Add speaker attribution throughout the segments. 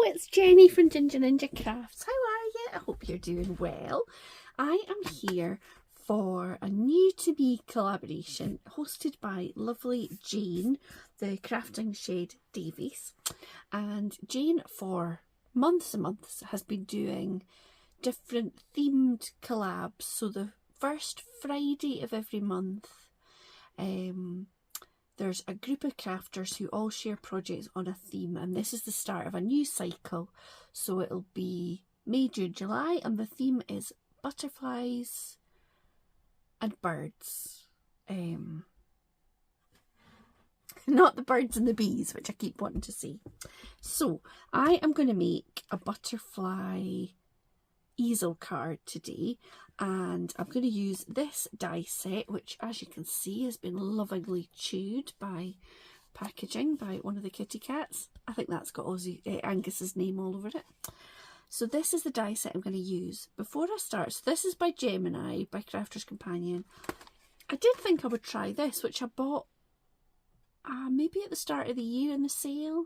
Speaker 1: it's Jenny from Ginger Ninja Crafts. How are you? I hope you're doing well. I am here for a new to me collaboration hosted by lovely Jayne, the crafting shade Davies. And Jayne, for months and months, has been doing different themed collabs. So the first Friday of every month, there's a group of crafters who all share projects on a theme, and this is the start of a new cycle. So it'll be May, June, July, and the theme is butterflies and birds. Not the birds and the bees, which I keep wanting to say. So I am going to make a butterfly easel card today, and I'm going to use this die set, which as you can see has been lovingly chewed by packaging by one of the kitty cats. I think that's got Angus's name all over it. So this is the die set I'm going to use. Before I start, so this is by Gemini, by Crafter's Companion. I did think I would try this, which I bought maybe at the start of the year in the sale,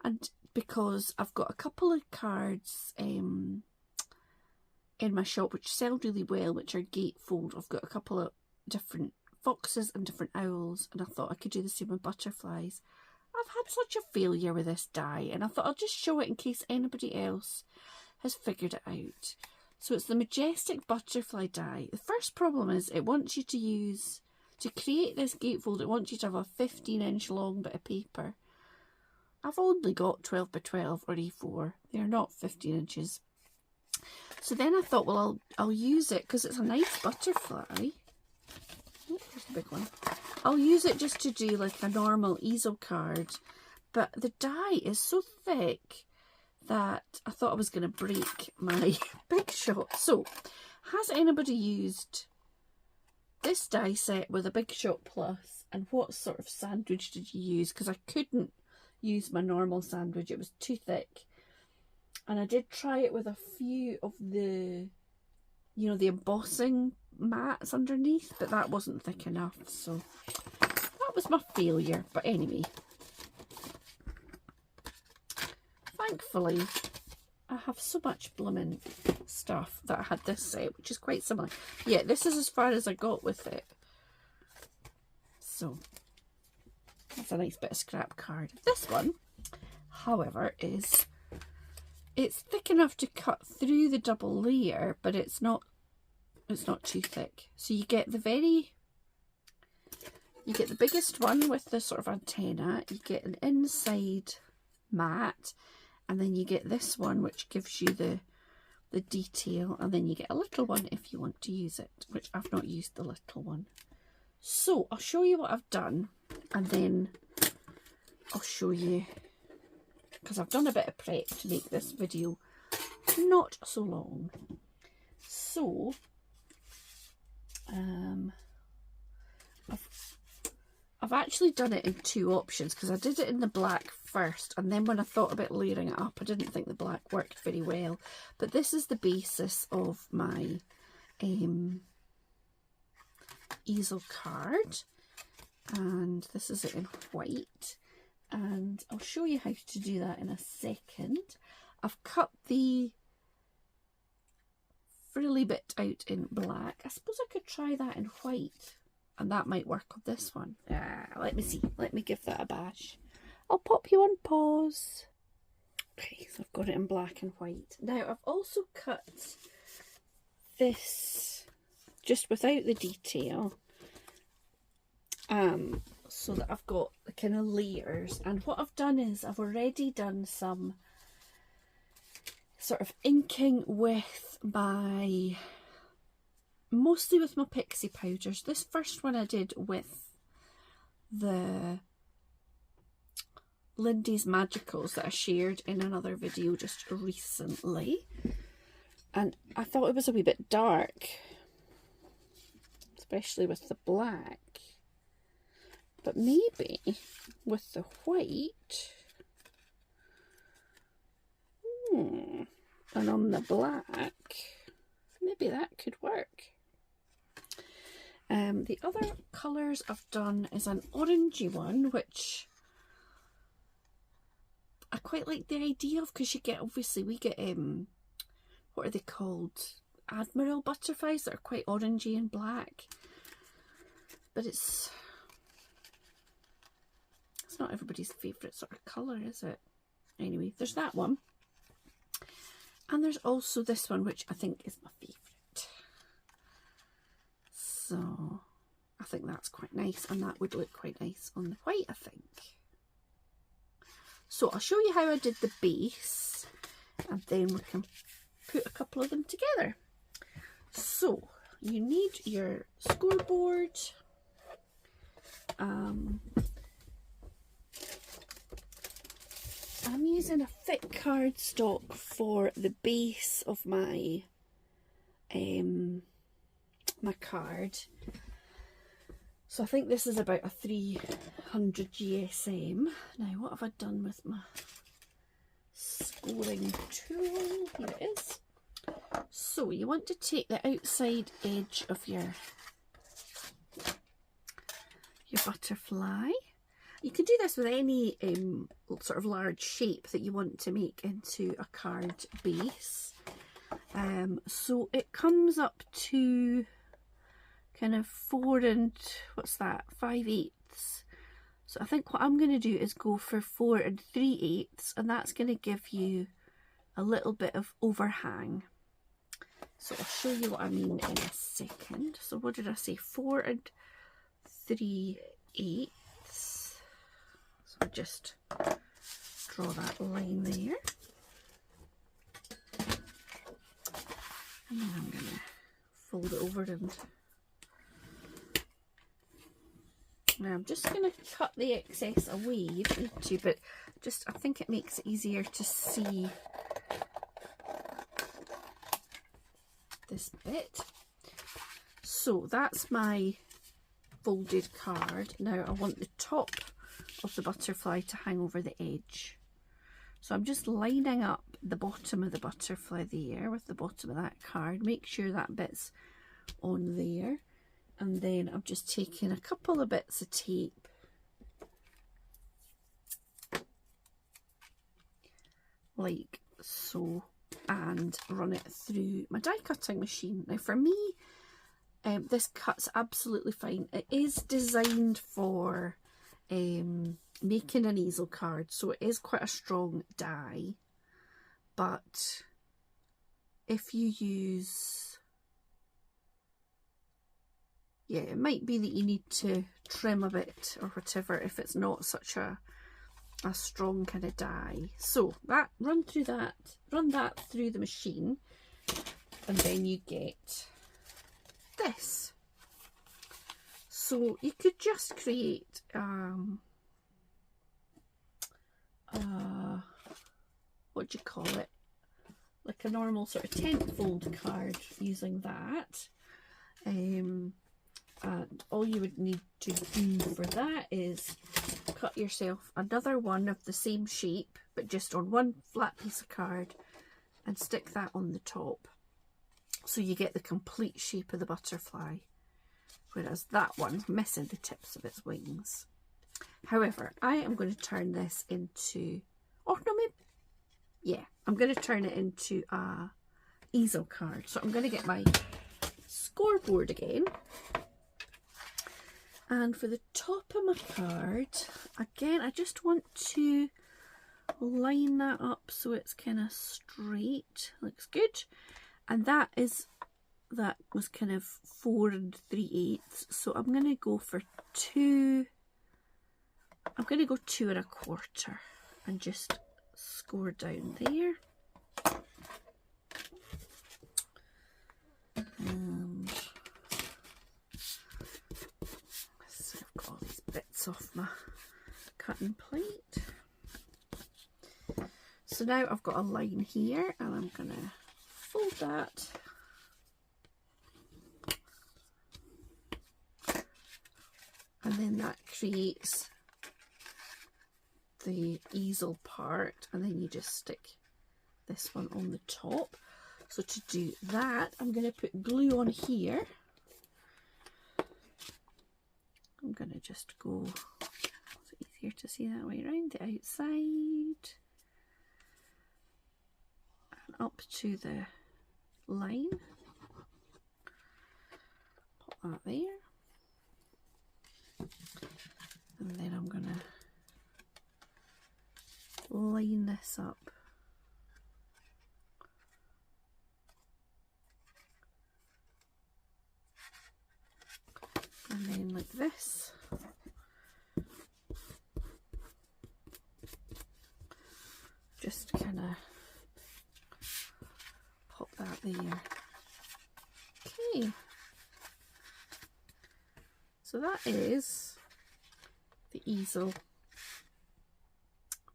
Speaker 1: and because I've got a couple of cards in my shop which sell really well, which are gatefold. I've got a couple of different foxes and different owls, and I thought I could do the same with butterflies. I've had such a failure with this die, and I thought I'll just show it in case anybody else has figured it out. So it's the Majestic Butterfly Die. The first problem is it wants you to use, to create this gatefold, it wants you to have a 15-inch long bit of paper. I've only got 12 by 12 or A4. They're not 15 inches. So then I thought, well, I'll use it because it's a nice butterfly. Oh, there's the big one. I'll use it just to do like a normal easel card. But the die is so thick that I thought I was going to break my Big Shot. So, has anybody used this die set with a Big Shot Plus? And what sort of sandwich did you use? Because I couldn't use my normal sandwich. It was too thick. And I did try it with a few of the, you know, the embossing mats underneath, but that wasn't thick enough. So that was my failure. But anyway, thankfully, I have so much blooming stuff that I had this set, which is quite similar. Yeah, this is as far as I got with it. So that's a nice bit of scrap card. This one, however, it's thick enough to cut through the double layer, but it's not too thick. So you get the biggest one with the sort of antenna, you get an inside mat, and then you get this one which gives you the detail, and then you get a little one if you want to use it, which I've not used the little one. So I'll show you what I've done, and then I'll show you, because I've done a bit of prep to make this video not so long. So I've actually done it in two options, because I did it in the black first, and then when I thought about layering it up, I didn't think the black worked very well. But this is the basis of my easel card, and this is it in white. And I'll show you how to do that in a second. I've cut the frilly bit out in black. I suppose I could try that in white, and that might work on this one. Let me see. Let me give that a bash. I'll pop you on pause. Okay, so I've got it in black and white. Now I've also cut this just without the detail. So that I've got the kind of layers, and what I've done is I've already done some sort of inking with mostly with my pixie powders. This first one I did with the Lindy's Magicals that I shared in another video just recently, and I thought it was a wee bit dark, especially with the black. But maybe with the white, and on the black, maybe that could work. The other colours I've done is an orangey one, which I quite like the idea of, because you get, obviously we get, what are they called? Admiral butterflies that are quite orangey and black. But it's not everybody's favourite sort of colour, is it? Anyway, there's that one. And there's also this one, which I think is my favourite. So I think that's quite nice, and that would look quite nice on the white, I think. So I'll show you how I did the base, and then we can put a couple of them together. So you need your scoreboard. I'm using a thick cardstock for the base of my my card. So I think this is about a 300 GSM. Now what have I done with my scoring tool? Here it is. So you want to take the outside edge of your butterfly. You can do this with any sort of large shape that you want to make into a card base. So it comes up to kind of 4 5/8. So I think what I'm going to do is go for 4 3/8, and that's going to give you a little bit of overhang. So I'll show you what I mean in a second. So what did I say? 4 3/8. So I'll just draw that line there. And then I'm going to fold it over and now I'm just going to cut the excess away. You don't need to, but just I think it makes it easier to see this bit. So that's my folded card. Now I want the top of the butterfly to hang over the edge. So I'm just lining up the bottom of the butterfly there with the bottom of that card. Make sure that bit's on there. And then I'm just taking a couple of bits of tape like so and run it through my die cutting machine. Now for me, this cuts absolutely fine. It is designed for making an easel card, so it is quite a strong die, but if you use, yeah, it might be that you need to trim a bit or whatever if it's not such a strong kind of die. So that run that through the machine, and then you get this. So you could just create what do you call it, like a normal sort of tent fold card using that. And all you would need to do for that is cut yourself another one of the same shape, but just on one flat piece of card, and stick that on the top, so you get the complete shape of the butterfly, whereas that one's missing the tips of its wings. However, I am going to turn this into, oh no, maybe, yeah, I'm going to turn it into a easel card. So I'm going to get my scoreboard again. And for the top of my card, again, I just want to line that up so it's kind of straight. Looks good. And that was kind of 4 3/8. So I'm going to go for 2. I'm going to go 2 1/4 and just score down there. And so I've got all these bits off my cutting plate. So now I've got a line here, and I'm going to fold that. And then that creates the easel part, and then you just stick this one on the top. So to do that, I'm going to put glue on here. I'm going to just go, it's easier to see that way around the outside. up to the line. Put that there. And then I'm going to line this up. And then like this. Just kind of pop that there. Okay. So that is the easel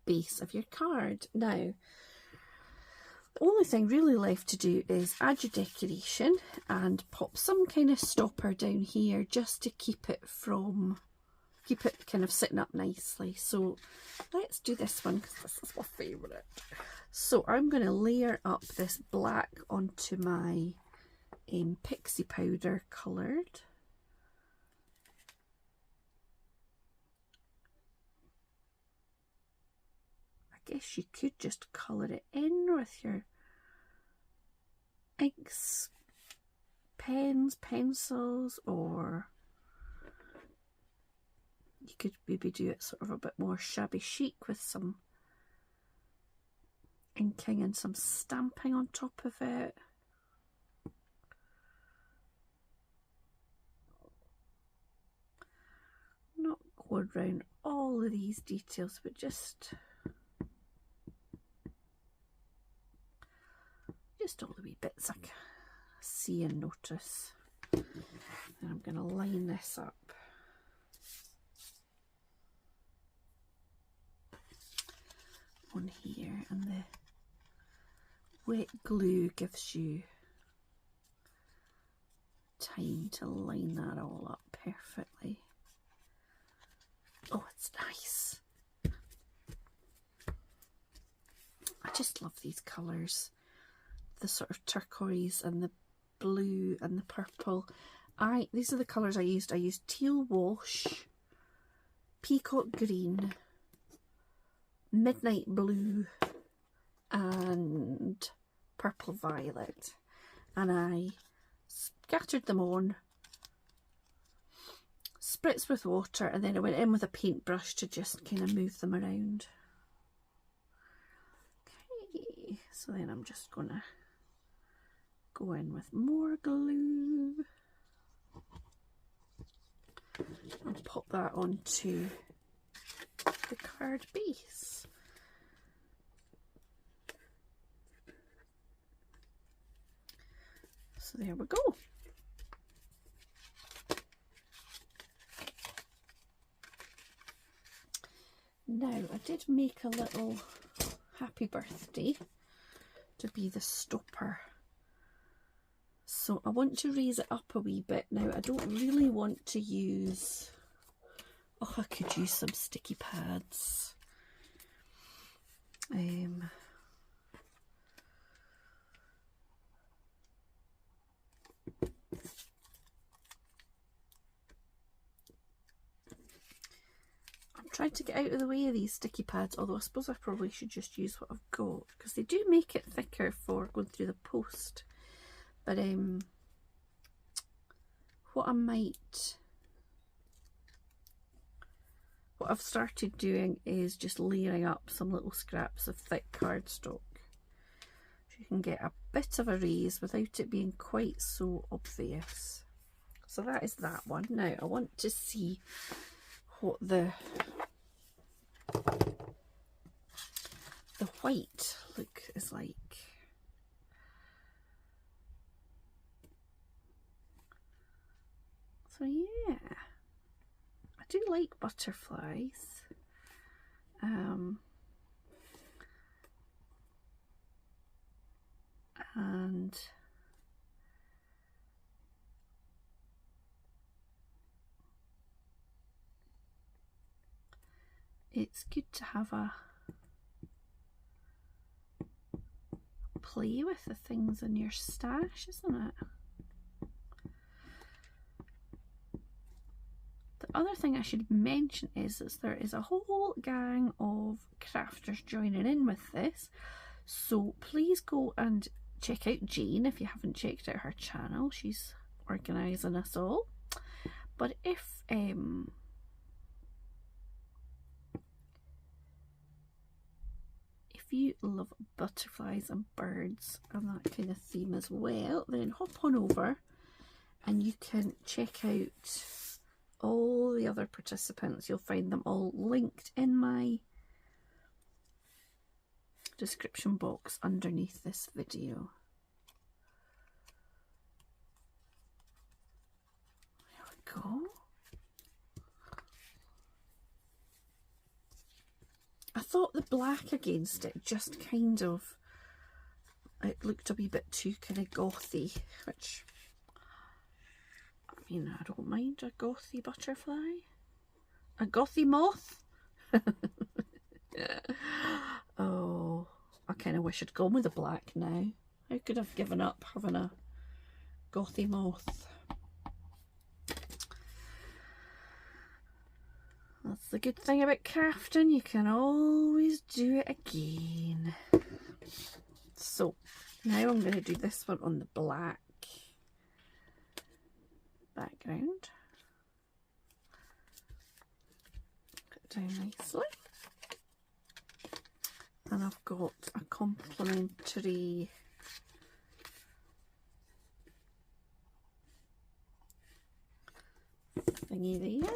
Speaker 1: base of your card. Now, the only thing really left to do is add your decoration and pop some kind of stopper down here just to keep it kind of sitting up nicely. So let's do this one because this is my favourite. So I'm going to layer up this black onto my pixie powder coloured. I guess you could just colour it in with your inks, pens, pencils, or you could maybe do it sort of a bit more shabby chic with some inking and some stamping on top of it. Not going around all of these details, but just all the wee bits I can see and notice. And I'm going to line this up. On here, and the wet glue gives you time to line that all up perfectly. Oh, it's nice. I just love these colours. The sort of turquoise and the blue and the purple. These are the colours I used. I used teal wash, peacock green, midnight blue, and purple violet, and I scattered them on, spritzed with water, and then I went in with a paintbrush to just kind of move them around. Okay, so then I'm just gonna go in with more glue and pop that onto the card base. So there we go. Now I did make a little happy birthday to be the stopper. So I want to raise it up a wee bit. Now I don't really want to use, oh, I could use some sticky pads. I'm trying to get out of the way of these sticky pads, although I suppose I probably should just use what I've got because they do make it thicker for going through the post. But what I've started doing is just layering up some little scraps of thick cardstock. So you can get a bit of a raise without it being quite so obvious. So that is that one. Now I want to see what the white look is like. So yeah, I do like butterflies. And it's good to have a play with the things in your stash, isn't it? The other thing I should mention is there is a whole gang of crafters joining in with this. So please go and check out Jayne if you haven't checked out her channel. She's organising us all. But if you love butterflies and birds and that kind of theme as well, then hop on over and you can check out all the other participants. You'll find them all linked in my description box underneath this video. There we go. I thought the black against it just kind of, it looked a wee bit too kind of gothy, which, I mean, I don't mind a gothy butterfly. A gothy moth? Oh, I kind of wish I'd gone with the black now. I could have given up having a gothy moth. That's the good thing about crafting, you can always do it again. So now I'm going to do this one on the black background. Put it down nicely. And I've got a complementary thingy there.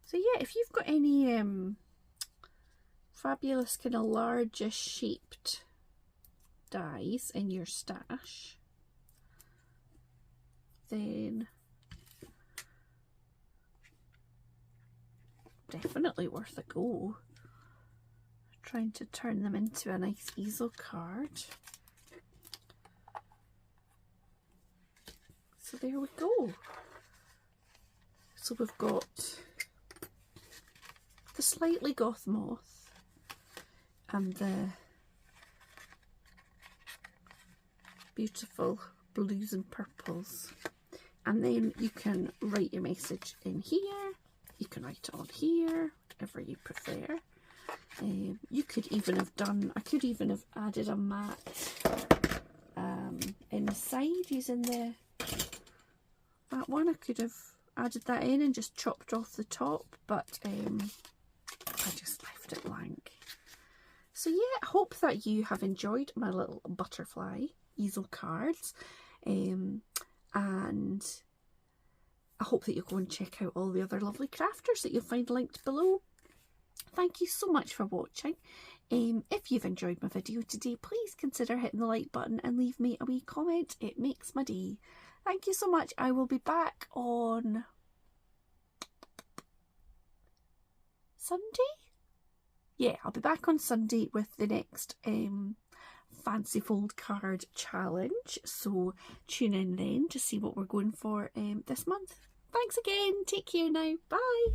Speaker 1: So yeah, if you've got any fabulous kind of larger shaped dies in your stash, then definitely worth a go. Trying to turn them into a nice easel card. So there we go. So we've got the slightly goth moth and the beautiful blues and purples, and then you can write your message in here, you can write it on here, whatever you prefer. You could even have done, I could even have added a mat in the side using that one. I could have added that in and just chopped off the top, but I just left it blank. So yeah, I hope that you have enjoyed my little butterfly easel cards, and I hope that you'll go and check out all the other lovely crafters that you'll find linked below. Thank you so much for watching. If you've enjoyed my video today, please consider hitting the like button and leave me a wee comment. It makes my day. Thank you so much. I will be back on Sunday? Yeah, I'll be back on Sunday with the next fancy fold card challenge. So tune in then to see what we're going for this month. Thanks again. Take care now. Bye.